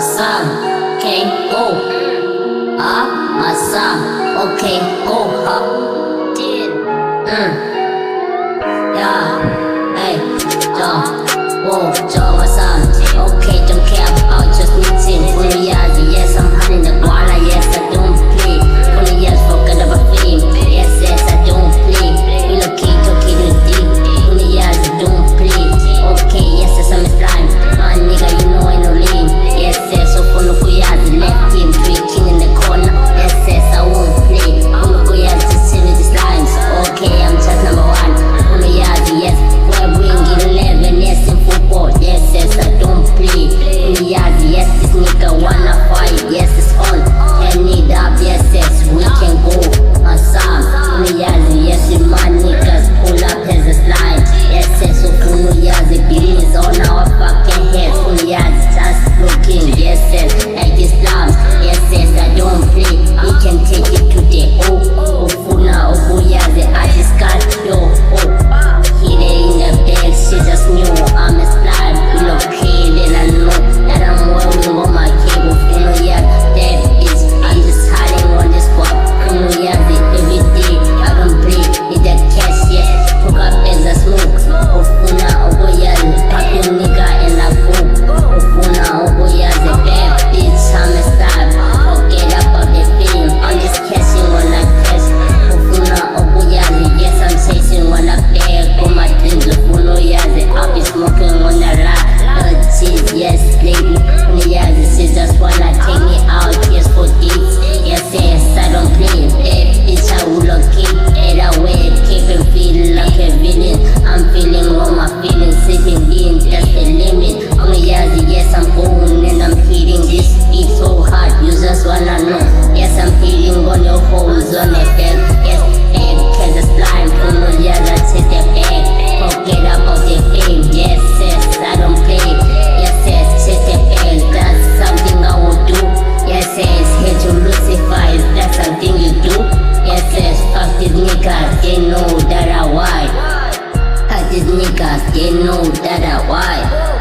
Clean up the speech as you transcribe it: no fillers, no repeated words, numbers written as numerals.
Awesome, okay, go. Awesome, okay, go. Yeah, hey, awesome. Okay, don't care about just meeting. Fully yes, I'm hunting the guala. Yes, I don't play. Fully yes, forget about fame. Yes, I don't play. Relocate, okay, to deep. Fully yes, I don't play. Okay, yes, I'm slime. My nigga, you know I know lame. Yes, so follow Kuyazi, left him, tweaking in the corner. Yes, I won't play. Follow Kuyazi, silly the slimes. Okay, I'm just number one. Follow Yazi, yes, we're bringing 11. Yes, in football. Yes, I don't play. Follow Yazi, yes, this nigga wanna fight. Yes, it's on. Turn it up, yes, we can go. Awesome. Follow Yazi, yes, with my niggas pull up as a slime. Yes, so follow Yazi, billions on our fucking heads. Follow Yazi, just looking. Yes, like Islam. Yes, I don't play. We can take it to the Funa, Yazi, I just got yo. Hit it in the bed, she just knew I'm a slime. Relocated, I know that I'm wearing on my cable. Follow Yazi, that bitch, I'm just hiding on this spot. Follow Yazi, every day, I don't play. Need that cash, yes, took up as a smoke. Funa, Yazi, pop your nigga and I go. Funa, Yazi, bad bitch, I'm a slime. Forget about the fame, I'm just cashing when I cash. Funa, Yazi, yes, I'm chasing when I bag for my dreams. Funa, Yazi, I'll be smoking on the lot. Cheese, yes, lady. Funa, Yazi, she just wanna take me out, yes, for dates. Yes, I don't play. Bad bitch, I will locate. Either way, keep it feeling like a villain. I'm feeling all my feelings, sitting in, that's the limit. Funa, Yazi, yes, I'm going and I'm hitting this beat so hard. You just wanna know. Yes, I'm hitting on your holes on the bed. Yes, egg, cause it's slime. Funa, Yazi, take the bag. Forget about the fame. Yes, I don't play. Yes, take the bag. That's something I will do. Yes, hate to Lucifer. Is that something you do? Yes, fuck these niggas. They know that I white. Fuck these niggas. They know that I white.